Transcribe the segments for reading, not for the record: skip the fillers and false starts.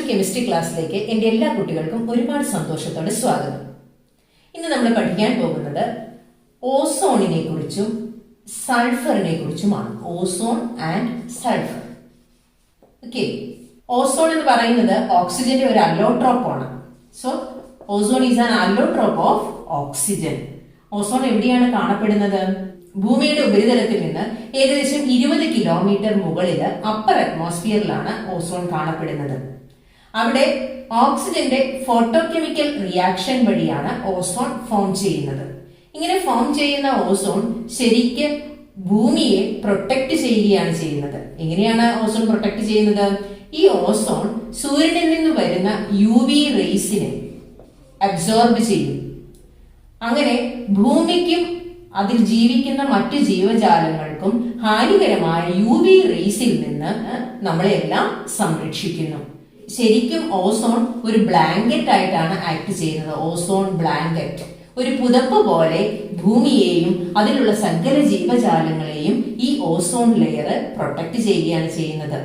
Chemistry ക്ലാസ്സിലേക്ക് എൻ്റെ എല്ലാ കുട്ടികൾക്കും ഒരുപാട് സന്തോഷത്തോടെ സ്വാഗതം. ഇന്ന് നമ്മൾ പഠിക്കാൻ പോകുന്നത് ഓസോണിനെ കുറിച്ചും സൾഫറിനെ കുറിച്ചുമാണ്. Ozone and sulphur. Okay, ozone എന്ന് പറയുന്നത് ഓക്സിജന്റെ ഒരു അല്ലോട്രോപ്പ് ആണ്. So ozone is an allotrope of oxygen. Ozone എവിടെയാണ് കാണപ്പെടുന്നത്? ഭൂമിയുടെ ഉപരിതലത്തിൽ നിന്ന് ഏകദേശം 20 കിലോമീറ്റർ മുകളില് അപ്പർ അറ്റ്മോസ്ഫിയറിലാണ് ഓസോൺ കാണപ്പെടുന്നത്. അവിടെ ഓക്സിജന്റെ ഫോട്ടോകെമിക്കൽ റിയാക്ഷൻ വഴിയാണ് ഓസോൺ ഫോം ചെയ്യുന്നത്. ഇങ്ങനെ ഫോം ചെയ്യുന്ന ഓസോൺ ശരിക്ക് ഭൂമിയെ പ്രൊട്ടക്ട് ചെയ്യുകയാണ് ചെയ്യുന്നത്. എങ്ങനെയാണ് ഓസോൺ പ്രൊട്ടക്ട് ചെയ്യുന്നത്? ഈ ഓസോൺ സൂര്യനിൽ നിന്ന് വരുന്ന UV റേസിനെ അബ്സോർബ് ചെയ്യും. അങ്ങനെ ഭൂമിക്കും അതിൽ ജീവിക്കുന്ന മറ്റു ജീവജാലങ്ങൾക്കും ഹാനികരമായ UV റേസിൽ നിന്ന് നമ്മളെല്ലാം സംരക്ഷിക്കുന്നു. ശരിക്കും ഓസോൺ ഒരു ബ്ലാങ്കറ്റ് ആയിട്ടാണ് ആക്ട് ചെയ്യുന്നത്. ഓസോൺ ബ്ലാങ്കറ്റ്, ഒരു പുതപ്പ് പോലെ ഭൂമിയെയും അതിലുള്ള സകല ജീവജാലങ്ങളെയും ഈ ഓസോൺ ലെയർ പ്രൊട്ടക്ട് ചെയ്യുകയാണ് ചെയ്യുന്നത്.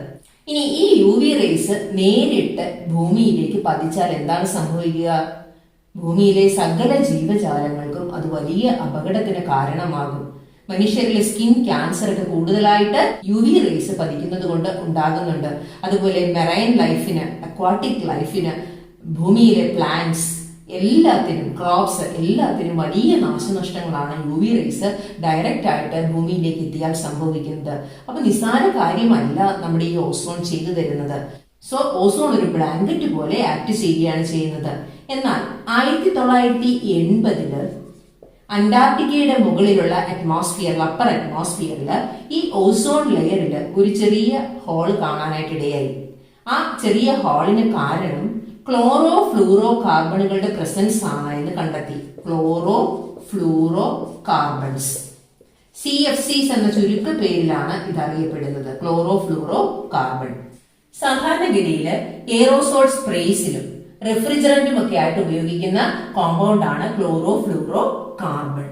ഇനി ഈ UV റേസ് നേരിട്ട് ഭൂമിയിലേക്ക് പതിച്ചാൽ എന്താണ് സംഭവിക്കുക? ഭൂമിയിലെ സകല ജീവജാലങ്ങൾക്കും അത് വലിയ അപകടത്തിന് കാരണമാകും. മനുഷ്യരിലെ സ്കിൻ ക്യാൻസർ ഒക്കെ കൂടുതലായിട്ട് UV റേസ് പതിക്കുന്നത് കൊണ്ട് ഉണ്ടാകുന്നുണ്ട്. അതുപോലെ മെറൈൻ ലൈഫിന്, അക്വാട്ടിക് ലൈഫിന്, ഭൂമിയിലെ പ്ലാന്റ്സ് എല്ലാത്തിനും, ക്രോപ്സ് എല്ലാത്തിനും വലിയ നാശനഷ്ടങ്ങളാണ് UV റേസ് ഡയറക്റ്റ് ആയിട്ട് ഭൂമിയിലേക്ക് എത്തിയാൽ സംഭവിക്കുന്നത്. അപ്പൊ നിസ്സാര കാര്യമല്ല നമ്മുടെ ഈ ഓസോൺ ചെയ്തു തരുന്നത്. സോ ഓസോൺ ഒരു ബ്ലാങ്കറ്റ് പോലെ ആക്ട് ചെയ്യുകയാണ് ചെയ്യുന്നത്. എന്നാൽ 1980 അന്റാർട്ടിക്കയുടെ മുകളിലുള്ള അറ്റ്മോസ്ഫിയറിൽ, അപ്പർ അറ്റ്മോസ്ഫിയറിൽ ഈ ഓസോൺ ലെയറിൽ ഒരു ചെറിയ ഹോൾ കാണാനായിട്ട് ഇടയായി. ആ ചെറിയ ഹോളിന് കാരണം ക്ലോറോ ഫ്ലൂറോ കാർബണുകളുടെ പ്രസൻസ് ആണ് എന്ന് കണ്ടെത്തി. ക്ലോറോ ഫ്ലൂറോ കാർബൺസ്, CFCs എന്ന ചുരുക്ക പേരിലാണ് ഇത് അറിയപ്പെടുന്നത്. ക്ലോറോ ഫ്ലൂറോ കാർബൺ സാധാരണഗതിയിൽ എയറോസോൾ സ്പ്രേസിലും റെഫ്രിജറന്റും ഒക്കെ ആയിട്ട് ഉപയോഗിക്കുന്ന കോമ്പൗണ്ട് ആണ് ക്ലോറോ ഫ്ലൂറോ കാർബൺ.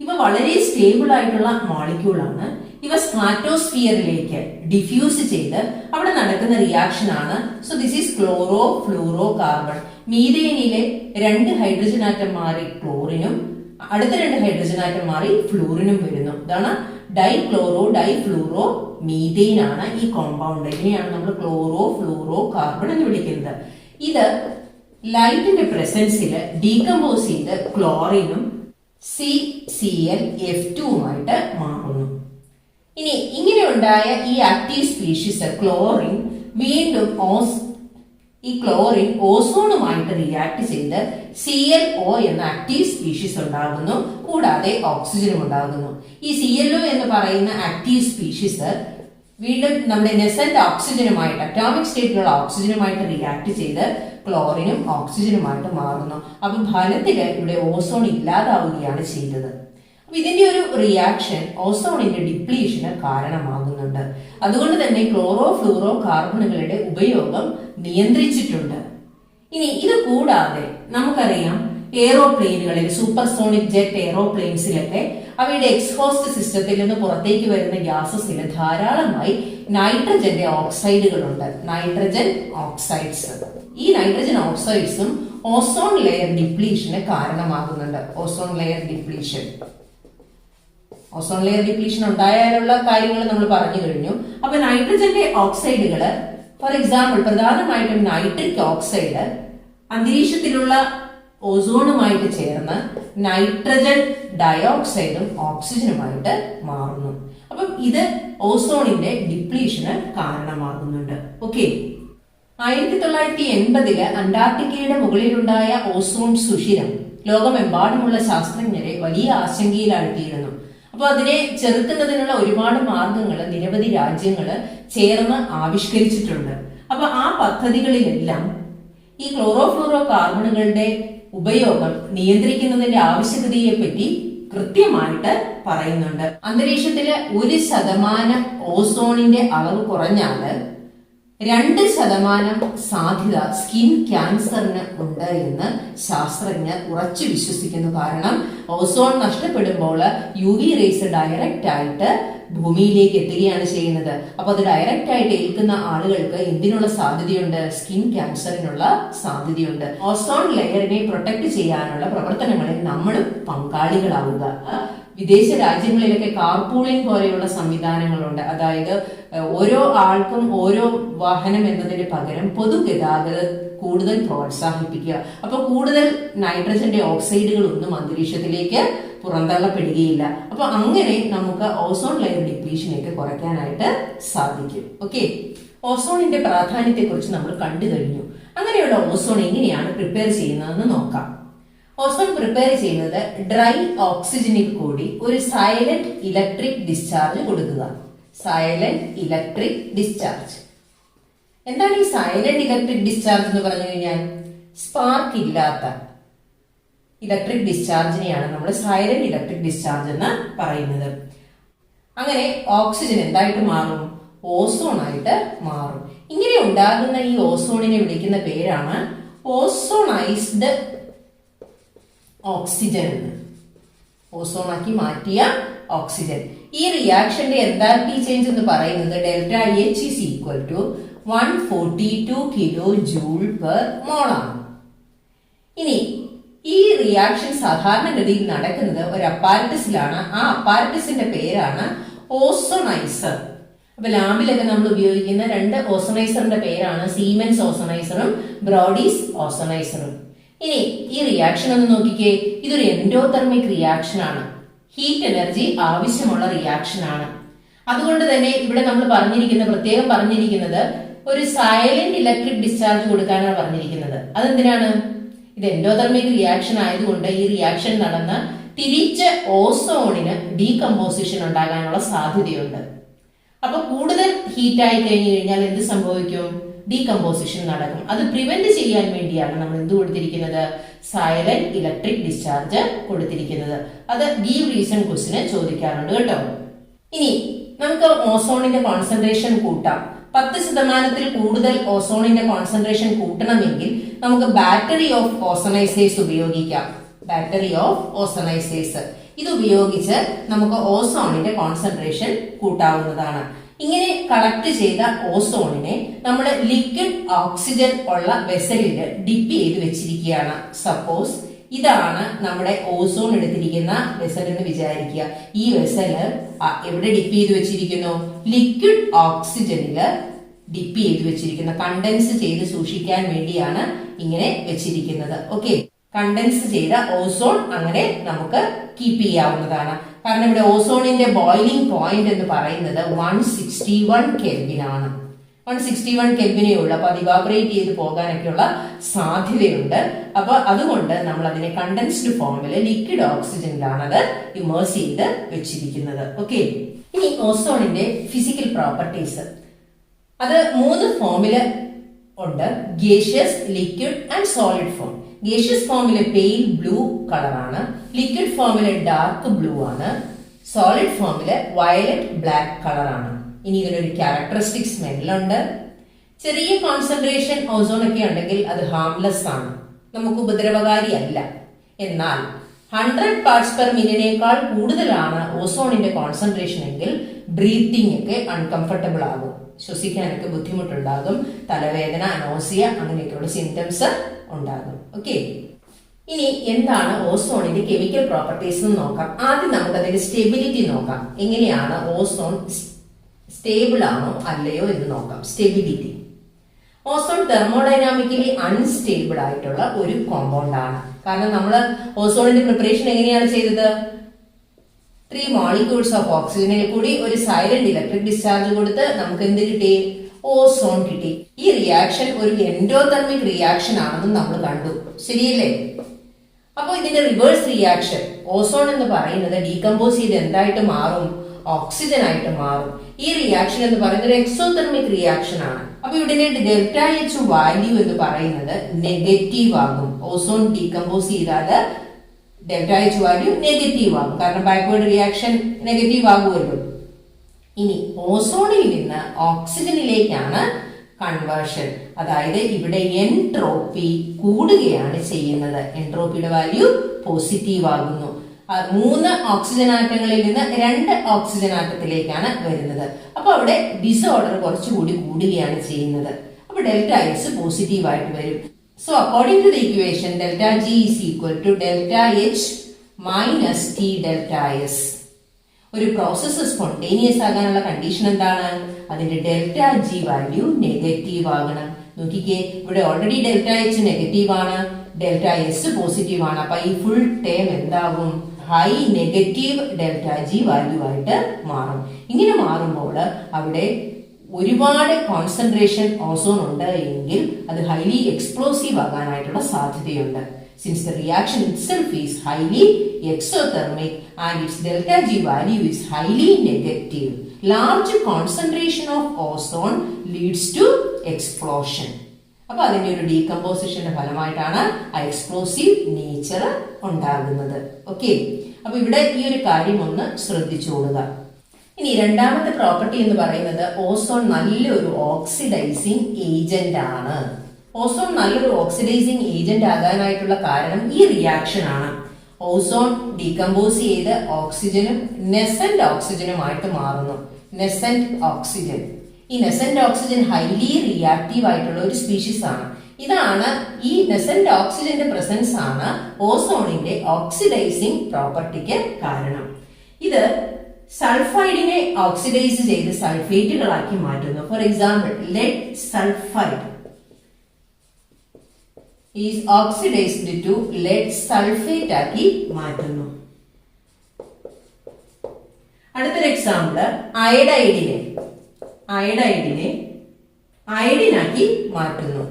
ഇവ വളരെ സ്റ്റേബിൾ ആയിട്ടുള്ള മോളിക്യൂളാണ്. ഇവ സ്ട്രാറ്റോസ്ഫിയറിലേക്ക് ഡിഫ്യൂസ് ചെയ്ത് അവിടെ നടക്കുന്ന റിയാക്ഷൻ ആണ്. So this is chlorofluorocarbon. മീഥേനിലെ 2 ഹൈഡ്രജൻ ആറ്റം മാറി ക്ലോറിനും അടുത്ത 2 ഹൈഡ്രജൻ ആറ്റം മാറി ഫ്ലൂറിനും വരുന്നു. ഇതാണ് ഡൈക്ലോറോ ഡൈഫ്ലൂറോ മീഥെയിൻ ആണ് ഈ കോമ്പൗണ്ട്. ഇതിനെയാണ് നമ്മൾ ക്ലോറോ ഫ്ലൂറോ കാർബൺ എന്ന് വിളിക്കുന്നത്. ഇത് ലൈറ്റിന്റെ പ്രസൻസിൽ ഡീകമ്പോസ് ചെയ്ത് ക്ലോറിനും CClF2 മാറുന്നു. ഇനി ഇങ്ങനെ ഉണ്ടായ ഈ ആക്റ്റീവ് സ്പീഷീസ് ക്ലോറിൻ വീണ്ടും ഈ ക്ലോറിൻ ഓസോണുമായിട്ട് റിയാക്ട് ചെയ്ത് ClO എന്ന ആക്റ്റീവ് സ്പീഷീസ് ഉണ്ടാകുന്നു. കൂടാതെ ഓക്സിജനും ഉണ്ടാകുന്നു. ഈ ClO എന്ന് പറയുന്ന ആക്റ്റീവ് സ്പീഷീസ് വീണ്ടും നമ്മുടെ നെസന്റ് ഓക്സിജനുമായിട്ട്, അറ്റോമിക് സ്റ്റേറ്റിലുള്ള ഓക്സിജനുമായിട്ട് റിയാക്ട് ചെയ്ത് ക്ലോറിനും ഓക്സിജനുമായിട്ട് മാറുന്നു. അപ്പൊ ഫലത്തില് ഇവിടെ ഓസോൺ ഇല്ലാതാവുകയാണ് ചെയ്തത്. അപ്പൊ ഇതിന്റെ ഒരു റിയാക്ഷൻ ഓസോണിന്റെ ഡിപ്ലീഷന് കാരണമാകുന്നുണ്ട്. അതുകൊണ്ട് തന്നെ ക്ലോറോ ഫ്ലൂറോ കാർബണുകളുടെ ഉപയോഗം നിയന്ത്രിച്ചിട്ടുണ്ട്. ഇനി ഇത് കൂടാതെ നമുക്കറിയാം, എയ്റോപ്ലെയിനുകളിൽ, സൂപ്പർസോണിക് ജെറ്റ് എയ്റോപ്ലെയിൻസിലൊക്കെ അവയുടെ എക്സ്ഹോസ്റ്റ് സിസ്റ്റത്തിൽ നിന്ന് പുറത്തേക്ക് വരുന്ന ഗ്യാസസിൽ ധാരാളമായി നൈട്രജന്റെ ഓക്സൈഡുകളുണ്ട്. Nitrogen oxides. ഈ നൈട്രജൻ ഓക്സൈഡ്സും ഓസോൺ ലെയർ ഡിപ്ലീഷന് കാരണമാകുന്നുണ്ട്. ഓസോൺ ലെയർ ഡിപ്ലീഷൻ ഉണ്ടായാലുള്ള കാര്യങ്ങൾ നമ്മൾ പറഞ്ഞു കഴിഞ്ഞു. അപ്പൊ നൈട്രജന്റെ ഓക്സൈഡുകള്, ഫോർ എക്സാമ്പിൾ പ്രധാനമായിട്ടും നൈട്രിക് ഓക്സൈഡ് അന്തരീക്ഷത്തിലുള്ള ഓസോണുമായിട്ട് ചേർന്ന് നൈട്രജൻ ഡയോക്സൈഡും ഓക്സിജനുമായിട്ട് മാറുന്നു. അപ്പം ഇത് ഓസോണിന്റെ ഡിപ്ലീഷന് കാരണമാകുന്നുണ്ട്. ഓക്കെ, 1980 അന്റാർട്ടിക്കയുടെ മുകളിലുണ്ടായ ഓസോൺ സുഷിരം ലോകമെമ്പാടുമുള്ള ശാസ്ത്രജ്ഞരെ വലിയ ആശങ്കയിലാഴ്ത്തിയിരുന്നു. അപ്പൊ അതിനെ ചെറുക്കുന്നതിനുള്ള ഒരുപാട് മാർഗങ്ങൾ നിരവധി രാജ്യങ്ങൾ ചേർന്ന് ആവിഷ്കരിച്ചിട്ടുണ്ട്. അപ്പൊ ആ പദ്ധതികളിലെല്ലാം ഈ ക്ലോറോഫ്ലൂറോ കാർബണുകളുടെ ഉപയോഗം നിയന്ത്രിക്കുന്നതിന്റെ ആവശ്യകതയെ പറ്റി കൃത്യമായിട്ട് പറയുന്നുണ്ട്. അന്തരീക്ഷത്തില് 1% ഓസോണിന്റെ അളവ് കുറഞ്ഞാല് 2% സാധ്യത സ്കിൻ ക്യാൻസറിന് ഉണ്ട് എന്ന് ശാസ്ത്രജ്ഞർ ഉറച്ചു വിശ്വസിക്കുന്നു. കാരണം ഓസോൺ നഷ്ടപ്പെടുമ്പോൾ UV റേസ് ഡയറക്റ്റ് ആയിട്ട് ഭൂമിയിലേക്ക് എത്തുകയാണ് ചെയ്യുന്നത്. അപ്പൊ അത് ഡയറക്റ്റ് ആയിട്ട് ഏൽക്കുന്ന ആളുകൾക്ക് എന്തിനുള്ള സാധ്യതയുണ്ട്? സ്കിൻ ക്യാൻസറിനുള്ള സാധ്യതയുണ്ട്. ഓസോൺ ലെയറിനെ പ്രൊട്ടക്ട് ചെയ്യാനുള്ള പ്രവർത്തനങ്ങളിൽ നമ്മളും പങ്കാളികളാവുക. വിദേശ രാജ്യങ്ങളിലൊക്കെ കാർപൂളിംഗ് പോലെയുള്ള സംവിധാനങ്ങളുണ്ട്. അതായത് ഓരോ ആൾക്കും ഓരോ വാഹനം എന്നതിന് പകരം പൊതുഗതാഗതം കൂടുതൽ പ്രോത്സാഹിപ്പിക്കുക. അപ്പൊ കൂടുതൽ നൈട്രജന്റെ ഓക്സൈഡുകൾ ഒന്നും അന്തരീക്ഷത്തിലേക്ക് പുറന്തള്ളപ്പെടുകയില്ല. അപ്പൊ അങ്ങനെ നമുക്ക് ഓസോൺ ലെയർ ഡിപ്ലീഷനെയൊക്കെ കുറയ്ക്കാനായിട്ട് സാധിക്കും. ഓക്കെ, ഓസോണിന്റെ പ്രാധാന്യത്തെ കുറിച്ച് നമ്മൾ കണ്ടു കഴിഞ്ഞു. അങ്ങനെയുള്ള ഓസോൺ എങ്ങനെയാണ് പ്രിപ്പയർ ചെയ്യുന്നതെന്ന് നോക്കാം. ഓസോൺ പ്രിപ്പയർ ചെയ്യുന്നത് ഡ്രൈ ഓക്സിജനിൽ കൂടി ഒരു സൈലന്റ് ഇലക്ട്രിക് ഡിസ്ചാർജ് കൊടുക്കുക. സൈലന്റ് ഇലക്ട്രിക് ഡിസ്ചാർജ് എന്താണ്? ഈ സൈലന്റ് ഇലക്ട്രിക് ഡിസ്ചാർജ് എന്ന് പറഞ്ഞു കഴിഞ്ഞാൽ സ്പാർക്ക് ഇല്ലാത്ത ഇലക്ട്രിക് ഡിസ്ചാർജിനെയാണ് നമ്മൾ സൈലന്റ് ഇലക്ട്രിക് ഡിസ്ചാർജ് എന്ന് പറയുന്നത്. അങ്ങനെ ഓക്സിജൻ എന്തായിട്ട് മാറും? ഓസോൺ ആയിട്ട് മാറും. ഇങ്ങനെ ഉണ്ടാകുന്ന ഈ ഓസോണിനെ വിളിക്കുന്ന പേരാണ് ഓസോണൈസ്ഡ് ഓക്സിജൻ. ഓസോണാക്കി മാറ്റിയ ഓക്സിജൻ. ഈ റിയാക്ഷന്റെ എൻതാൽപ്പി ചേഞ്ച് എന്ന് പറയുന്നത് delta H is equal to 142 kilo joule per mole ആണ്. ഇനി ഈ റിയാക്ഷൻ സാധാരണഗതിയിൽ നടക്കുന്നത് ഒരു അപ്പാരറ്റസിലാണ്. ആ അപ്പാരറ്റസിന്റെ പേരാണ് ഓസോണൈസർ. അപ്പൊ ലാബിലൊക്കെ നമ്മൾ ഉപയോഗിക്കുന്ന രണ്ട് ഓസോണൈസറിന്റെ പേരാണ് സീമെൻസ് ഓസോണൈസറും ബ്രോഡീസ് ഓസോണൈസറും. ഇനി ഈ റിയാക്ഷൻ ഒന്ന് നോക്കിക്കേ. ഇതൊരു എൻഡോതെർമിക് റിയാക്ഷൻ ആണ്. ഹീറ്റ് എനർജി ആവശ്യമുള്ള റിയാക്ഷൻ ആണ്. അതുകൊണ്ട് തന്നെ ഇവിടെ നമ്മൾ പ്രത്യേകം പറഞ്ഞിരിക്കുന്നത് ഒരു സൈലന്റ് ഇലക്ട്രിക് ഡിസ്ചാർജ് കൊടുക്കാനാണ് പറഞ്ഞിരിക്കുന്നത്. അതെന്തിനാണ്? ഇത് എൻഡോതെർമിക് റിയാക്ഷൻ ആയതുകൊണ്ട് ഈ റിയാക്ഷൻ നടന്ന് തിരിച്ച് ഓസോണിന് ഡീകമ്പോസിഷൻ ഉണ്ടാകാനുള്ള സാധ്യതയുണ്ട്. അപ്പൊ കൂടുതൽ ഹീറ്റ് ആയി കഴിഞ്ഞു കഴിഞ്ഞാൽ എന്ത് സംഭവിക്കും? ഡീകമ്പോസിഷൻ നടക്കും. അത് പ്രിവെന്റ് ചെയ്യാൻ വേണ്ടിയാണ് നമ്മൾ എന്ത് കൊടുത്തിരിക്കുന്നത്? സൈലന്റ് ഇലക്ട്രിക് ഡിസ്ചാർജ് കൊടുത്തിരിക്കുന്നത്. അത് ഗീവ് റീസൺ ക്വസ്റ്റിന് ചോദിക്കാറുണ്ട് കേട്ടോ. ഇനി നമുക്ക് ഓസോണിന്റെ കോൺസെൻട്രേഷൻ കൂട്ടാം. 10% കൂടുതൽ ഓസോണിന്റെ കോൺസെൻട്രേഷൻ കൂട്ടണമെങ്കിൽ നമുക്ക് ബാറ്ററി ഓഫ് ഓസോണൈസേഴ്സ് ഉപയോഗിക്കാം. ബാറ്ററി ഓഫ് ഓസോണൈസേഴ്സ് ഇത് ഉപയോഗിച്ച് നമുക്ക് ഓസോണിന്റെ കോൺസെൻട്രേഷൻ കൂട്ടാവുന്നതാണ്. ഇങ്ങനെ കളക്ട് ചെയ്ത ഓസോണിനെ നമ്മൾ ലിക്വിഡ് ഓക്സിജൻ ഉള്ള വെസലിൽ ഡിപ്പ് ചെയ്ത് വെച്ചിരിക്കുകയാണ്. സപ്പോസ് ഇതാണ് നമ്മുടെ ഓസോൺ എടുത്തിരിക്കുന്ന വെസൽ എന്ന് വിചാരിക്കുക. ഈ വെസല് എവിടെ ഡിപ്പ് ചെയ്ത് വെച്ചിരിക്കുന്നു? ലിക്വിഡ് ഓക്സിജനില് ഡിപ്പ് ചെയ്ത് വെച്ചിരിക്കുന്നു. കണ്ടൻസ് ചെയ്ത് സൂക്ഷിക്കാൻ വേണ്ടിയാണ് ഇങ്ങനെ വെച്ചിരിക്കുന്നത്. ഓക്കെ, കണ്ടൻസ് ചെയ്ത ഓസോൺ അങ്ങനെ നമുക്ക് കീപ്പ് ചെയ്യാവുന്നതാണ്. കാരണം ഇവിടെ ഓസോണിന്റെ ബോയിലിംഗ് പോയിന്റ് എന്ന് പറയുന്നത് 161 കെൽവിൻ ആണ്. 161 കെൽവിനേ ഉള്ളൂ. അപ്പൊ അത് ഇവാപറേറ്റ് ചെയ്ത് പോകാനൊക്കെയുള്ള സാധ്യതയുണ്ട്. അപ്പൊ അതുകൊണ്ട് നമ്മൾ അതിനെ കണ്ടൻസ്ഡ് ഫോമില് ലിക്വിഡ് ഓക്സിജനിലാണ് അത് ഇമേഴ്സ് ചെയ്ത് വെച്ചിരിക്കുന്നത്. ഓക്കെ, ഇനി ഓസോണിന്റെ ഫിസിക്കൽ പ്രോപ്പർട്ടീസ് അത് 3 ഫോമില് ഉണ്ട്: gaseous, liquid and solid form. Gaseous ഫോമിലെ പെയിൽ ബ്ലൂ കളറാണ്, ലിക്വിഡ് ഫോമിലെ ഡാർക്ക് ബ്ലൂ ആണ്, സോളിഡ് ഫോമിലെ വയലറ്റ് ബ്ലാക്ക് കളറാണ്. ഇനി ഇതിനൊരു ക്യാരക്ടറിസ്റ്റിക് സ്മെല്ലുണ്ട്. ചെറിയ കോൺസെൻട്രേഷൻ ഓസോൺ ഒക്കെ ഉണ്ടെങ്കിൽ അത് ഹാംലെസ് ആണ്, നമുക്ക് ഉപദ്രവകാരി അല്ല. എന്നാൽ 100 പാർട്സ് പെർ മില്യനേക്കാൾ കൂടുതലാണ് ഓസോണിന്റെ കോൺസെൻട്രേഷൻ എങ്കിൽ ബ്രീത്തിങ് ഒക്കെ അൺകംഫർട്ടബിൾ ആകും, ശ്വസിക്കാനൊക്കെ ബുദ്ധിമുട്ടുണ്ടാകും, തലവേദന, അനോസിയ അങ്ങനെയൊക്കെയുള്ള സിംറ്റംസ് ഉണ്ടാകും. ഓക്കെ, ഇനി എന്താണ് ഓസോണിന്റെ കെമിക്കൽ പ്രോപ്പർട്ടീസ് എന്ന് നോക്കാം. ആദ്യം നമുക്ക് അതിന്റെ സ്റ്റെബിലിറ്റി നോക്കാം. എങ്ങനെയാണ് ഓസോൺ സ്റ്റേബിൾ ആണോ അല്ലയോ എന്ന് നോക്കാം. സ്റ്റെബിലിറ്റി. ഓസോൺ തെർമോഡൈനാമിക്കലി അൺസ്റ്റേബിൾ ആയിട്ടുള്ള ഒരു കോമ്പൗണ്ട് ആണ്. കാരണം നമ്മൾ ഓസോണിന്റെ പ്രിപ്പറേഷൻ എങ്ങനെയാണ് ചെയ്തത്? 3 മോളിക്യൂൾസ് ഓഫ് ഓക്സിജനിൽ കൂടി ഒരു സൈലന്റ് ഇലക്ട്രിക് ഡിസ്ചാർജ് കൊടുത്ത് നമുക്ക് എന്ത് കിട്ടി? ഓസോൺ കിട്ടി. ഈ റിയാക്ഷൻ ഒരു എൻഡോതെർമിക് റിയാക്ഷൻ ആണെന്ന് നമ്മൾ കണ്ടു, ശരിയല്ലേ? അപ്പൊ ഇതിന്റെ റിവേഴ്സ് റിയാക്ഷൻ ഓസോൺ എന്ന് പറയുന്നത് ഡീകമ്പോസ് ചെയ്ത് എന്തായിട്ട് മാറും? ഓക്സിജൻ ആയിട്ട് മാറും. ഈ റിയാക്ഷൻ എന്ന് പറയുന്നത് ഒരു എക്സോതെർമിക് റിയാക്ഷൻ ആണ്. അപ്പൊ ഇവിടെ ഡെൽറ്റ എച്ച് വാല്യൂ എന്ന് പറയുന്നത് നെഗറ്റീവ് ആകും. ഓസോൺ ഡീകമ്പോസ് ചെയ്താൽ ഡെൽറ്റ എച്ച് വാല്യൂ നെഗറ്റീവ് ആകും, കാരണം ബാക്ക്വേർഡ് റിയാക്ഷൻ നെഗറ്റീവ് ആകുമല്ലോ. ഇനി ഓസോണിൽ നിന്ന് ഓക്സിജനിലേക്കാണ് കൺവേർഷൻ. അതായത് ഇവിടെ എൻട്രോപ്പി കൂടുകയാണ് ചെയ്യുന്നത്. എൻട്രോപ്പിയുടെ വാല്യൂ പോസിറ്റീവ് ആകുന്നു. 3 ഓക്സിജൻ ആറ്റങ്ങളിൽ നിന്ന് 2 ഓക്സിജൻ ആറ്റത്തിലേക്കാണ് വരുന്നത്. അപ്പൊ അവിടെ ഡിസോർഡർ കുറച്ചുകൂടി കൂടുകയാണ് ചെയ്യുന്നത്. അപ്പൊ ഡെൽറ്റ എസ് പോസിറ്റീവ് ആയിട്ട് വരും. So according to the equation delta G is equal to delta H minus T delta S. ഒരു പ്രോസസ്സ് സ്പോണ്ടേനിയസ് ആകാനുള്ള കണ്ടീഷൻ എന്താണ്? അതിന്റെ ഡെൽറ്റ ജി വാല്യൂ നെഗറ്റീവ് ആകണം. നോക്കിക്കേ, ഇവിടെ ഓൾറെഡി ഡെൽറ്റ എച്ച് നെഗറ്റീവ് ആണ്, ഡെൽറ്റ എസ് പോസിറ്റീവ് ആണ്. അപ്പൊ ഈ ഫുൾ ടേം എന്താകും? High negative delta G value ആയിട്ട് മാറും. ഇങ്ങനെ മാറുമ്പോൾ അവിടെ ഒരുപാട് കോൺസെൻട്രേഷൻ ഓസോൺ ഉണ്ട് എങ്കിൽ അത് ഹൈലി എക്സ്പ്ലോസീവ് ആകാനായിട്ടുള്ള സാധ്യതയുണ്ട്. Since the reaction itself is highly exothermic and its delta G value is highly negative, large concentration of ozone leads to explosion. അപ്പൊ അതിന്റെ ഒരു ഡീകമ്പോസിഷന്റെ ഫലമായിട്ടാണ് ആ എക്സ്പ്ലോസീവ് നേച്ചർ ഉണ്ടാകുന്നത്. ഓക്കെ, അപ്പൊ ഇവിടെ ഈ ഒരു കാര്യം ഒന്ന് ശ്രദ്ധിച്ചുകൊള്ളുക. ഇനി രണ്ടാമത്തെ പ്രോപ്പർട്ടി എന്ന് പറയുന്നത് ഓസോൺ നല്ലൊരു ഓക്സിഡൈസിങ് ഏജന്റ് ആണ്. ഓസോൺ നല്ലൊരു ഓക്സിഡൈസിങ് ഏജന്റ് ആകാനായിട്ടുള്ള കാരണം ഈ റിയാക്ഷൻ ആണ്. ഓസോൺ ഡീകമ്പോസ് ചെയ്ത് ഓക്സിജനും നെസന്റ് ഓക്സിജനുമായിട്ട് മാറുന്നു. നെസന്റ് ഓക്സിജൻ, ഈ നെസന്റ് ഓക്സിജൻ ഹൈലി റിയാക്റ്റീവ് ആയിട്ടുള്ള ഒരു സ്പീഷീസ് ആണ്. ഇതാണ് ഈ നെസന്റ് ഓക്സിജന്റെ പ്രസൻസ് ആണ് ഓസോണിന്റെ ഓക്സിഡൈസിങ് പ്രോപ്പർട്ടിക്ക് കാരണം. ഇത് സൾഫൈഡിനെ ഓക്സിഡൈസ് ചെയ്ത് സൾഫേറ്റുകളാക്കി മാറ്റുന്നു. For example, lead sulphide is oxidised to lead sulphate ആക്കി മാറ്റുന്നു. അടുത്തൊരു എക്സാമ്പിൾ, അയഡൈഡിനെ അയഡിനാക്കി മാറ്റുന്നു.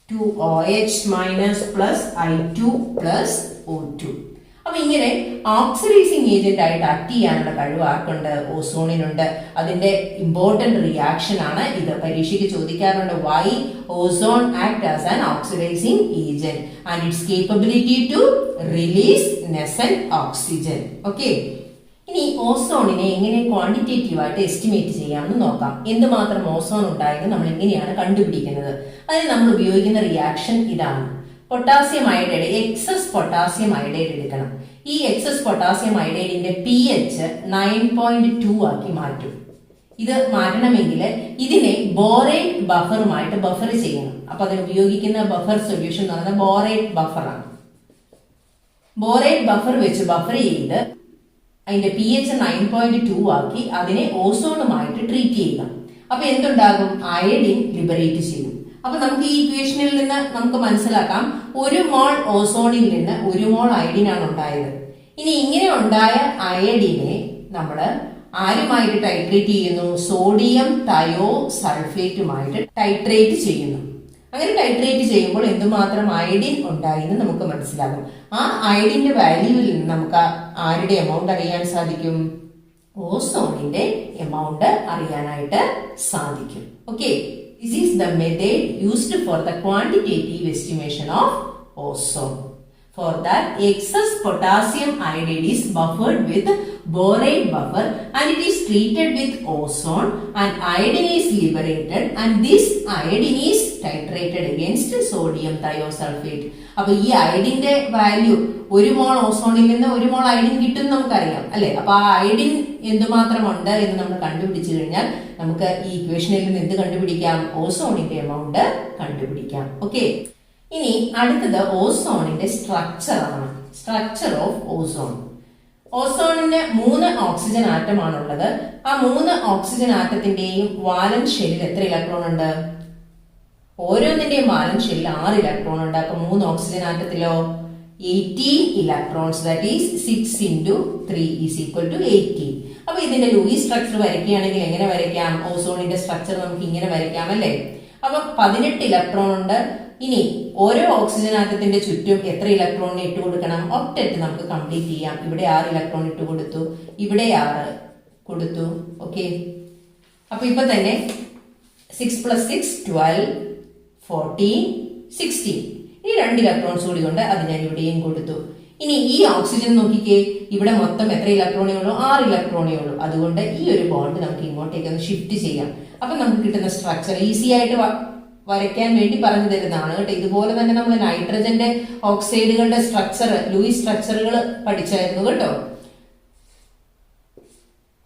2OH minus plus I2 plus O2. അപ്പൊ ഇങ്ങനെ ഓക്സിഡൈസിങ് ഏജന്റ് ആയിട്ട് ആക്ട് ചെയ്യാനുള്ള കഴിവ് ആർക്കുണ്ട്? ഓസോണിനുണ്ട്. അതിന്റെ ഇമ്പോർട്ടന്റ് റിയാക്ഷൻ ആണ് ഇത്. പരീക്ഷയ്ക്ക് ചോദിക്കാറുണ്ട്, why ozone act as an oxidising agent and its capability to release nascent oxygen. Okay, ഇനി ഓസോണിനെ എങ്ങനെ ക്വാണ്ടിറ്റേറ്റീവ് ആയിട്ട് എസ്റ്റിമേറ്റ് ചെയ്യാമെന്ന് നോക്കാം. എന്തുമാത്രം ഓസോൺ ഉണ്ടായെന്ന് നമ്മൾ എങ്ങനെയാണ് കണ്ടുപിടിക്കുന്നത്? അതിന് നമ്മൾ ഉപയോഗിക്കുന്ന റിയാക്ഷൻ ഇതാണ്. Potassium iodide, excess potassium iodide എടുക്കണം. ഈ എക്സസ് പൊട്ടാസ്യം അയഡൈഡിന്റെ pH 9.2 ആക്കി മാറ്റും. ഇത് മാറ്റണമെങ്കിൽ ഇതിനെ ബോറേറ്റ് ബഫറുമായിട്ട് ബഫർ ചെയ്യണം. അപ്പൊ അതിന് ഉപയോഗിക്കുന്ന ബഫർ സൊല്യൂഷൻ എന്ന് പറയുന്നത് ബോറേറ്റ് ബഫറാണ്. ബോറേറ്റ് ബഫർ വെച്ച് ബഫർ ചെയ്ത് അതിന്റെ pH 9.2 ആക്കി അതിനെ ഓസോണുമായിട്ട് ട്രീറ്റ് ചെയ്യുക. അപ്പൊ എന്തുണ്ടാകും? അയഡിൻ ലിബറേറ്റ് ചെയ്യും. അപ്പൊ നമുക്ക് ഈ ഇക്വേഷനിൽ നിന്ന് നമുക്ക് മനസ്സിലാക്കാം, 1 മോൾ ഓസോണിൽ നിന്ന് 1 മോൾ അയഡിനാണ് ഉണ്ടായത്. ഇനി ഇങ്ങനെ ഉണ്ടായ അയഡിനെ നമ്മൾ ആരുമായിട്ട് ടൈട്രേറ്റ് ചെയ്യുന്നു? സോഡിയം തയോ സൾഫേറ്റുമായിട്ട് ടൈട്രേറ്റ് ചെയ്യുന്നു. അങ്ങനെ ടൈട്രേറ്റ് ചെയ്യുമ്പോൾ എന്തുമാത്രം അയഡിൻ ഉണ്ടായെന്ന് നമുക്ക് മനസ്സിലാകും. ആ അയഡിന്റെ വാല്യൂവിൽ നിന്ന് നമുക്ക് ആരുടെ എമൗണ്ട് അറിയാൻ സാധിക്കും? ഓസോണിന്റെ എമൗണ്ട് അറിയാനായിട്ട് സാധിക്കും. Okay, this is the method used for the quantitative estimation of ozone. For that, excess potassium iodide is buffered with borate buffer and it is treated with ozone and iodine is liberated and this iodine is titrated against sodium thiosulfate. അപ്പൊ ഈ അയഡിന്റെ value 1 മോൾ ഓസോണിൽ നിന്ന് 1 മോൾ iodine കിട്ടും നമുക്കറിയാം അല്ലെ? അപ്പൊ ആ iodine എന്തുമാത്രം ഉണ്ട് എന്ന് നമ്മൾ കണ്ടുപിടിച്ചു കഴിഞ്ഞാൽ നമുക്ക് ഈ ഇക്വേഷനിൽ നിന്ന് എന്ത് കണ്ടുപിടിക്കാം? ഓസോണിന്റെ എമൗണ്ട് കണ്ടുപിടിക്കാം. ഓക്കെ, ഇനി അടുത്തത് ഓസോണിന്റെ സ്ട്രക്ചർ ആണ്. Structure of ozone. ഓസോണിന് 3 ഓക്സിജൻ ആറ്റമാണുള്ളത്. ആ 3 ഓക്സിജൻ ആറ്റത്തിന്റെയും വാലൻസ് ഷെല്ലിൽ എത്ര ഇലക്ട്രോൺ ഉണ്ട്? ഓരോന്നിന്റെയും വാലൻസ് ഷെല്ലിൽ 6 ഇലക്ട്രോൺ ഉണ്ട്. അപ്പൊ 3 ഓക്സിജൻ ആറ്റത്തിലോ 18 electrons, that is 6 into 3 is equal to 18. അപ്പൊ ഇതിന്റെ ലൂയിസ് സ്ട്രക്ചർ വരയ്ക്കുകയാണെങ്കിൽ എങ്ങനെ വരയ്ക്കാം? ഓസോണിന്റെ സ്ട്രക്ചർ നമുക്ക് ഇങ്ങനെ വരയ്ക്കാം അല്ലെ? അപ്പൊ 18 ഇലക്ട്രോൺ ഉണ്ട്. ഇനി ഓരോ ഓക്സിജൻ ആറ്റത്തിന്റെ ചുറ്റും എത്ര ഇലക്ട്രോണിനെ ഇട്ട് കൊടുക്കണം? ഒക്ടറ്റ് നമുക്ക് കംപ്ലീറ്റ് ചെയ്യാം. ഇവിടെ 6 ഇലക്ട്രോൺ ഇട്ട് കൊടുത്തു, ഇവിടെ 6 കൊടുത്തു. ഓക്കെ, അപ്പൊ ഇപ്പൊ തന്നെ 6 + 6 12 14 16. ഇനി 2 ഇലക്ട്രോൺസ് കൂടി ഉണ്ട്, അത് ഞാൻ ഇവിടെയും കൊടുത്തു. ഇനി ഈ ഓക്സിജൻ നോക്കിക്കേ, ഇവിടെ മൊത്തം എത്ര ഇലക്ട്രോണേ ഉള്ളൂ? 6 ഇലക്ട്രോണേ ഉള്ളൂ. അതുകൊണ്ട് ഈ ഒരു ബോണ്ട് നമുക്ക് ഇങ്ങോട്ടേക്ക് ഒന്ന് ഷിഫ്റ്റ് ചെയ്യാം. അപ്പൊ നമുക്ക് കിട്ടുന്ന സ്ട്രക്ചർ ഈസി ആയിട്ട് വരയ്ക്കാൻ വേണ്ടി പറഞ്ഞു തരുന്നതാണ് കേട്ടോ. ഇതുപോലെ തന്നെ നമ്മൾ നൈട്രജന്റെ ഓക്സൈഡുകളുടെ സ്ട്രക്ചർ, ലൂയിസ് സ്ട്രക്ചറുകൾ പഠിച്ചായിരുന്നു കേട്ടോ.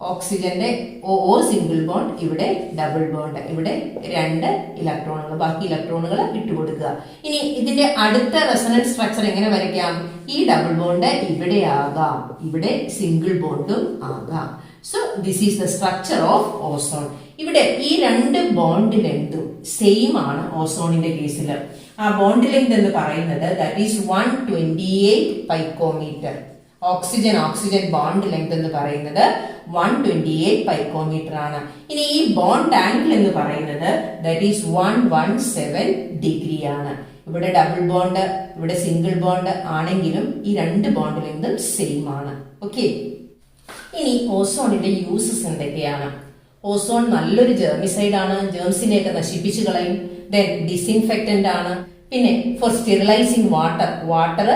ഓക്സിജന്റെ ഓ സിംഗിൾ ബോണ്ട്, ഇവിടെ ഡബിൾ ബോണ്ട്, ഇവിടെ 2 ഇലക്ട്രോണുകൾ, ബാക്കി ഇലക്ട്രോണുകൾ വിട്ടുകൊടുക്കുക. ഇനി ഇതിന്റെ അടുത്ത റെസൊണൻസ് സ്ട്രക്ചർ എങ്ങനെ വരയ്ക്കാം? ഈ ഡബിൾ ബോണ്ട് ഇവിടെ ആകാം, ഇവിടെ സിംഗിൾ ബോണ്ടും ആകാം. So this is the structure of ozone. ഇവിടെ ഈ 2 ബോണ്ട് ലെങ്തും സെയിം ആണ് ഓസോണിന്റെ കേസിൽ. ആ ബോണ്ട് ലെങ്ത് എന്ന് പറയുന്നത് that is 128 picometre. Oxygen bond length എന്ന് പറയുന്നത് 128 പൈക്കോമീറ്റർ ആണ്. ഇനി ഈ ബോണ്ട് ആംഗിൾ എന്ന് പറയുന്നത് ദാറ്റ് ഈസ് 117 ഡിഗ്രി ആണ്. ഇവിടെ ഡബിൾ ബോണ്ട്, ഇവിടെ സിംഗിൾ ബോണ്ട് ആണെങ്കിലും ഈ 2 ബോണ്ട് ലെങ്തും സെയിം ആണ്. ഓക്കെ, ഇനി ഓസോണിന്റെ യൂസസ് എന്തൊക്കെയാണ്? ഓസോൺ നല്ലൊരു ജെർമിസൈഡ് ആണ്, ജേംസിനെയൊക്കെ നശിപ്പിച്ചു കളയും. ദെൻ ഡിസിൻഫെക്റ്റന്റ് ആണ്. പിന്നെ ഫോർ സ്റ്റെറിലൈസിങ് വാട്ടർ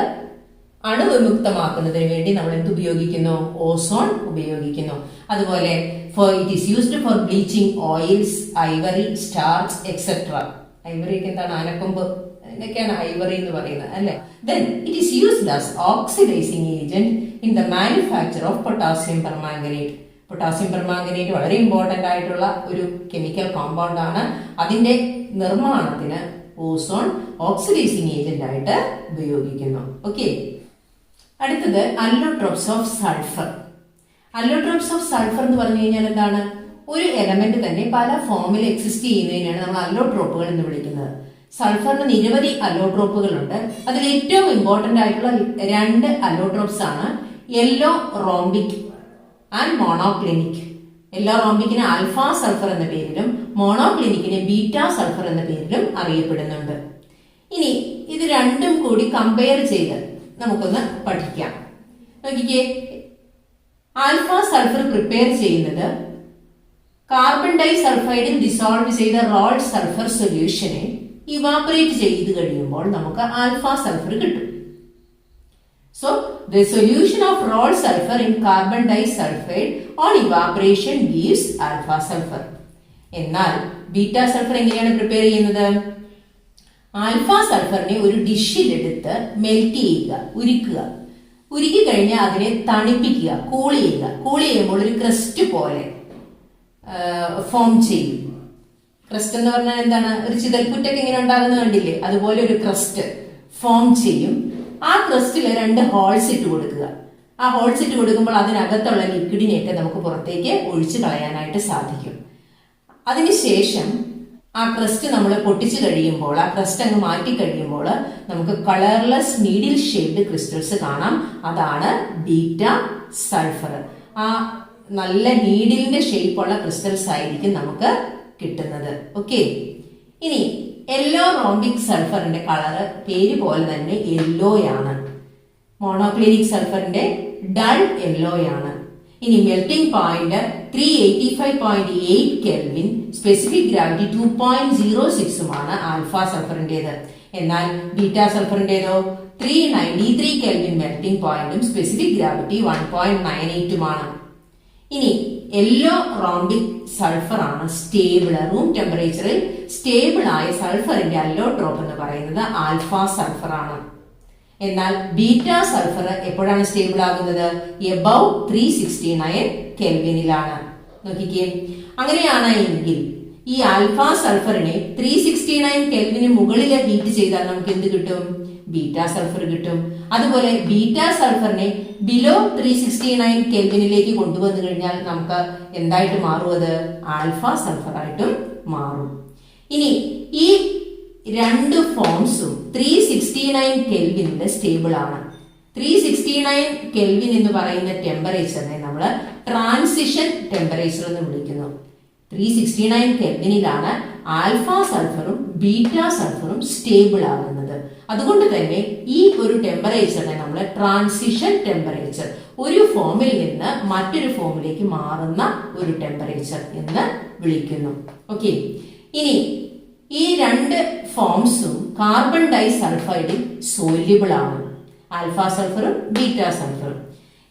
അണുവിമുക്തമാക്കുന്നതിന് വേണ്ടി നമ്മൾ എന്ത് ഉപയോഗിക്കുന്നു? ഓസോൺ ഉപയോഗിക്കുന്നു. അതുപോലെ it is used for bleaching oils, Ivory, starch etcetera. Ivory ഒക്കെ എന്താണ്? ആനക്കൊമ്പ്, എന്നൊക്കെയാണ് ഐവറി എന്ന് പറയുന്നത് അല്ലെ. Then it is used as oxidising agent in the manufacture of potassium permanganate. Potassium permanganate വളരെ ഇമ്പോർട്ടന്റ് ആയിട്ടുള്ള ഒരു കെമിക്കൽ കോമ്പൗണ്ട് ആണ്. അതിന്റെ നിർമ്മാണത്തിന് ഓസോൺ ഓക്സിഡൈസിങ് ഏജന്റ് ആയിട്ട് ഉപയോഗിക്കുന്നു. ഓക്കെ, അടുത്തത് അല്ലോട്രോപ്സ് ഓഫ് സൾഫർ. അല്ലോട്രോപ്സ് ഓഫ് സൾഫർ എന്ന് പറഞ്ഞു കഴിഞ്ഞാൽ എന്താണ്? ഒരു എലമെന്റ് തന്നെ പല ഫോമിൽ എക്സിസ്റ്റ് ചെയ്യുന്നതിനാണ് നമ്മൾ അല്ലോട്രോപ്പുകൾ എന്ന് വിളിക്കുന്നത്. സൾഫറിന് നിരവധി അല്ലോട്രോപ്പുകളുണ്ട്. അതിൽ ഏറ്റവും ഇമ്പോർട്ടന്റ് ആയിട്ടുള്ള 2 അല്ലോട്രോപ്സ് ആണ് yellow rhombic and monoclinic. Yellow റോംബിക്കിന് ആൽഫ സൾഫർ എന്ന പേരിലും മോണോക്ലിനിക്കിന് ബീറ്റ സൾഫർ എന്ന പേരിലും അറിയപ്പെടുന്നുണ്ട്. ഇനി ഇത് രണ്ടും കൂടി കമ്പയർ ചെയ്ത് നമുക്കൊന്ന് പഠിക്കാം. നോക്കിക്കേ, ആൽഫ സൾഫർ പ്രിപ്പയർ ചെയ്യുന്നത് കാർബൺ ഡൈ സൾഫൈഡിൽ ഡിസോൾവ് ചെയ്ത റോൾ സൾഫർ സൊല്യൂഷനെ ഇവാപറേറ്റ് ചെയ്ത് കഴിയുമ്പോൾ നമുക്ക് ആൽഫ സൾഫർ കിട്ടും. So the solution of roll sulphur in carbon disulphide on evaporation gives alpha sulphur. എന്നാൽ ബീറ്റ സൾഫർ എങ്ങനെയാണ് പ്രിപ്പയർ ചെയ്യുന്നത്? ആൽഫ സൾഫറിനെ ഒരു ഡിഷിലെടുത്ത് മെൽറ്റ് ചെയ്യുക, ഉരുക്കി കഴിഞ്ഞാൽ അതിനെ തണുപ്പിക്കുക, കൂൾ ചെയ്യുമ്പോൾ ഒരു ക്രസ്റ്റ് പോലെ ഫോം ചെയ്യും. ക്രസ്റ്റ് എന്ന് പറഞ്ഞാൽ എന്താണ്? ഒരു ചിതൽപ്പുറ്റൊക്കെ ഇങ്ങനെ ഉണ്ടാകുന്ന കണ്ടില്ലേ? അതുപോലെ ഒരു ക്രസ്റ്റ് ഫോം ചെയ്യും. ആ ക്രസ്റ്റിൽ 2 ഹോൾസ് ഇട്ട് കൊടുക്കുക. ആ ഹോൾസ് ഇട്ട് കൊടുക്കുമ്പോൾ അതിനകത്തുള്ള ലിക്വിഡിനെയൊക്കെ നമുക്ക് പുറത്തേക്ക് ഒഴിച്ചു കളയാനായിട്ട് സാധിക്കും. അതിനുശേഷം ആ ക്രസ്റ്റ് നമ്മൾ പൊട്ടിച്ചു കഴിയുമ്പോൾ, ആ ക്രസ്റ്റ് അങ്ങ് മാറ്റി കഴിയുമ്പോൾ നമുക്ക് കളർലെസ് നീഡിൽ ഷേപ്ഡ് ക്രിസ്റ്റൽസ് കാണാം. അതാണ് ബീറ്റ സൾഫർ. ആ നല്ല നീഡിലിന്റെ ഷേപ്പുള്ള ക്രിസ്റ്റൽസ് ആയിരിക്കും നമുക്ക് കിട്ടുന്നത്. ഓക്കെ, ഇനി യെല്ലോ റോംബിക് സൾഫറിന്റെ കളറ് പേര് പോലെ തന്നെ യെല്ലോ ആണ്. മോണോക്ലിനിക് സൾഫറിന്റെ ഡൾ യെല്ലോ ആണ്. ഇനി melting point 385.8 kelvin, specific gravity 2.06 alpha സൾഫറിന്റേത്. എന്നാൽ ബീറ്റ സൾഫറിന്റേതോ 393 കെൽവിൻ മെൽറ്റിംഗ് പോയിന്റും സ്പെസിഫിക് ഗ്രാവിറ്റി 1.98 ഇനി യെല്ലോ റോംബിക് സൾഫർ ആണ് സ്റ്റേബിൾ, റൂം ടെമ്പറേച്ചറിൽ സ്റ്റേബിൾ ആയ സൾഫറിന്റെ അല്ലോട്രോപ്പ് എന്ന് പറയുന്നത് ആൽഫ സൾഫർ ആണ്. എന്നാൽ ബീറ്റ സൾഫർ എപ്പോഴാണ് സ്റ്റേബിൾ ആകുന്നത്? എബവ് 369 കെൽവിനിലാണ്. നോക്കിക്കേ, അങ്ങനെയാണ് എങ്കിൽ ഈ ആൽഫ സൾഫറിനെ 369 കെൽവിന് മുകളിൽ ഹീറ്റ് ചെയ്താൽ നമുക്ക് എന്ത് കിട്ടും? ബീറ്റ സൾഫർ കിട്ടും. അതുപോലെ ബീറ്റ സൾഫറിനെ ബിലോ 369 കെൽവിനിലേക്ക് കൊണ്ടുവന്നു കഴിഞ്ഞാൽ നമുക്ക് എന്തായിട്ട് മാറും? അത് ആൽഫ സൾഫർ ആയിട്ടും മാറും. ഇനി ഈ 2 ഫോംസും 369 കെൽവിനിൽ സ്റ്റേബിൾ ആണ്. 369 കെൽവിൻ എന്ന് പറയുന്ന ടെമ്പറേച്ചറിനെ നമ്മൾ ട്രാൻസിഷൻ ടെമ്പറേച്ചർ എന്ന് വിളിക്കുന്നു. 369 കെൽവിനിലാണ് ആൽഫ സൾഫറും ബീറ്റ സൾഫറും സ്റ്റേബിൾ ആകുന്നത്. അതുകൊണ്ട് തന്നെ ഈ ഒരു ടെമ്പറേച്ചറിനെ നമ്മൾ ട്രാൻസിഷൻ ടെമ്പറേച്ചർ, ഒരു ഫോമിൽ നിന്ന് മറ്റൊരു ഫോമിലേക്ക് മാറുന്ന ഒരു ടെമ്പറേച്ചർ എന്ന് വിളിക്കുന്നു. ഓക്കെ, ഇനി ഈ 2 ഫോംസും കാർബൺ ഡൈ സൾഫൈഡിൽ സോല്യൂബിൾ ആണ്, ആൽഫ സൾഫറും ബീറ്റ സൾഫറും.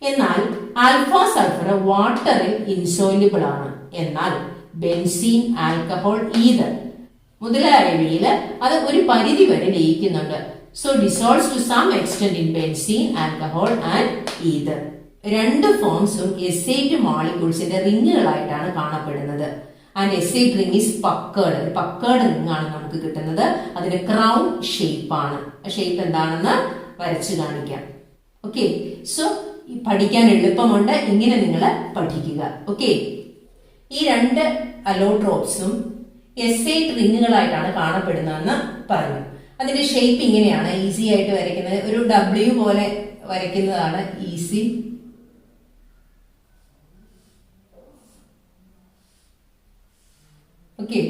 എന്നാൽ ആൽഫ സൾഫർ വാട്ടറിൽ ഇൻസോല്യൂബിൾ ആണ്. എന്നാൽ ബെൻസീൻ, ആൽക്കഹോൾ, ഈതർ മുതലായവയിൽ അത് ഒരു പരിധി വരെ ലയിക്കുന്നുണ്ട്. So dissolves to some extent in benzene, alcohol and ether. രണ്ട് ഫോംസും S8 മോളിക്യൂൾസിന്റെ റിങ്ങുകളായിട്ടാണ് കാണപ്പെടുന്നത്. And S8 ring is puckered. ഒരു പക്കേർഡ് റിംഗ് ആണ് നമുക്ക് കിട്ടുന്നത്. അതിന്റെ ക്രൗൺ ഷേപ്പ് ആണ്. ഷേപ്പ് എന്താണെന്ന് വരച്ചു കാണിക്കാം. ഓക്കെ, സോ പഠിക്കാൻ എളുപ്പമുണ്ട്. ഇങ്ങനെ നിങ്ങൾ പഠിക്കുക. ഓക്കെ, ഈ രണ്ട് അലോട്രോപ്സും S8 റിങ്ങുകളായിട്ടാണ് കാണപ്പെടുന്നതെന്ന് പറഞ്ഞു. അതിന്റെ ഷേപ്പ് ഇങ്ങനെയാണ്. ഈസി ആയിട്ട് വരയ്ക്കുന്നത് ഒരു W പോലെ വരയ്ക്കുന്നതാണ് ഈസി. ഓക്കെ,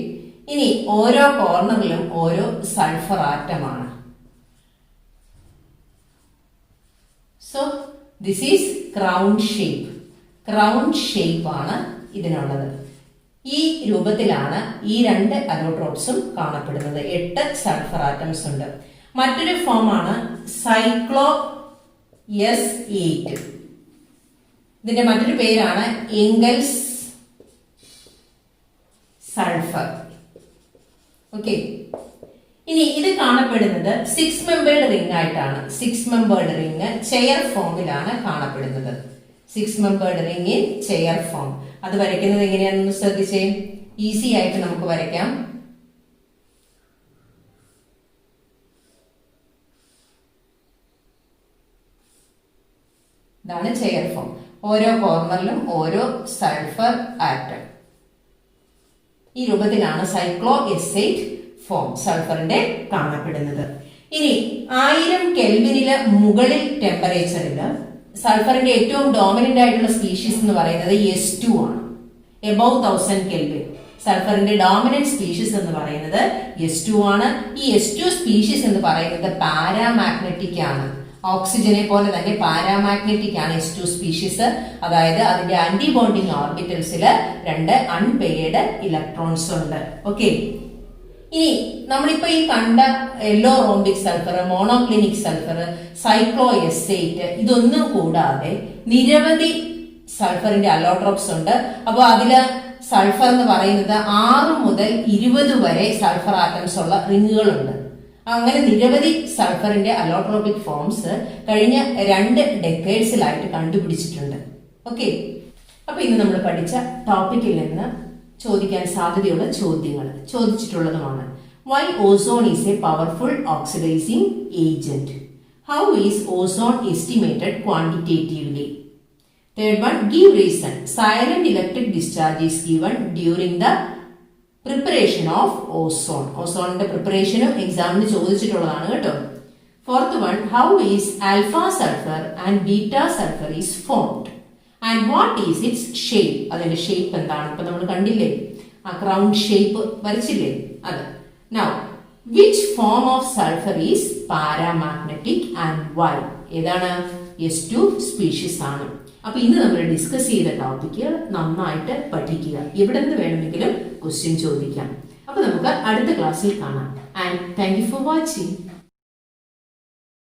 ഇനി ഓരോ കോർണറിലും ഓരോ സൾഫർ ആറ്റമാണ്. So this is crown shape. Crown shape ആണ് ഇതിനുള്ളത്. ഈ രൂപത്തിലാണ് ഈ രണ്ട് അലോട്രോപ്സും കാണപ്പെടുന്നത്. 8 സൾഫർ ആറ്റംസ് ഉണ്ട്. മറ്റൊരു ഫോം ആണ് സൈക്ലോ S8. ഇതിന്റെ മറ്റൊരു പേരാണ് എംഗൽസ് സൾഫർ. ഓക്കെ, ഇനി ഇത് കാണപ്പെടുന്നത് 6 മെമ്പേർഡ് റിംഗ് ആയിട്ടാണ്. 6 മെമ്പേർഡ് റിംഗ് ചെയർ ഫോമിലാണ് കാണപ്പെടുന്നത്. 6 membered ring in chair form. അത് വരയ്ക്കുന്നത് എങ്ങനെയാണെന്ന് ശ്രദ്ധിച്ചേ. ഈസി ആയിട്ട് നമുക്ക് വരയ്ക്കാം. ഇതാണ് ചെയർ ഫോം. ഓരോ കോർണറിലും ഓരോ സൾഫർ ആറ്റം. ഈ രൂപത്തിലാണ് സൈക്ലോ S8 ഫോം സൾഫറിന്റെ കാണപ്പെടുന്നത്. ഇനി 1000 കെൽവിനില് മുകളിൽ ടെമ്പറേച്ചറില് സൾഫറിന്റെ ഏറ്റവും ഡോമിനന്റ് ആയിട്ടുള്ള സ്പീഷീസ് എന്ന് പറയുന്നത് S2 ആണ്. എബവ് 1000 കെൽവിൻ സൾഫറിന്റെ ഡോമിനന്റ് സ്പീഷീസ് എന്ന് പറയുന്നത് S2 ആണ്. ഈ S2 സ്പീഷീസ് എന്ന് പറയുന്നത് പാരാമാഗ്നറ്റിക് ആണ്. ഓക്സിജനെ പോലെ തന്നെ പാരാമാഗ്നറ്റിക് ആണ് S2 സ്പീഷീസ്. അതായത് അതിന്റെ ആന്റിബോണ്ടിങ് ഓർബിറ്റൽസിൽ 2 അൺപെയർഡ് ഇലക്ട്രോൺസ് ഉണ്ട്. ഓക്കെ, ഇനി നമ്മളിപ്പോ ഈ കണ്ട yellow rhombic sulphur, monoclinic sulphur, cyclo S8 ഇതൊന്നും കൂടാതെ നിരവധി സൾഫറിന്റെ അലോട്രോപ്സ് ഉണ്ട്. അപ്പൊ അതില് സൾഫർ എന്ന് പറയുന്നത് 6 മുതൽ 20 വരെ സൾഫർ ആറ്റംസ് ഉള്ള റിങ്ങുകളുണ്ട്. അങ്ങനെ നിരവധി സൾഫറിന്റെ അലോട്രോപിക് ഫോംസ് കഴിഞ്ഞ 2 ഡെക്കേഡ്സിലായിട്ട് കണ്ടുപിടിച്ചിട്ടുണ്ട്. ഓക്കെ, അപ്പൊ ഇന്ന് നമ്മൾ പഠിച്ച ടോപ്പിക്കിൽ നിന്ന് ചോദിക്കാൻ സാധ്യതയുള്ള ചോദ്യങ്ങൾ ചോദിച്ചിട്ടുള്ളതുമാണ്. Why ozone is a powerful oxidising agent? How is ozone estimated quantitatively? Third one, give reason. Silent electric discharge is given during the preparation of ozone. ഓസോണിന്റെ പ്രിപ്പറേഷനും എക്സാമിന് ചോദിച്ചിട്ടുള്ളതാണ് കേട്ടോ. Fourth one, how is alpha sulfur and beta sulfur is formed and what is its shape? അതിന്റെ shape എന്താണ്? ഇപ്പൊ നമ്മൾ കണ്ടില്ലേ, ആ crown shape വരച്ചില്ലേ അത്. Now, which form of sulfur is paramagnetic and why? ഏതാണ്? S2 സ്പീഷീസ് ആണ്. അപ്പൊ ഇന്ന് നമ്മൾ ഡിസ്കസ് ചെയ്ത ടോപ്പിക്ക് നന്നായിട്ട് പഠിക്കുക. എവിടെ നിന്ന് വേണമെങ്കിലും ക്വസ്റ്റ്യൻ ചോദിക്കാം. അപ്പൊ നമുക്ക് അടുത്ത ക്ലാസ്സിൽ കാണാം. And thank you for watching.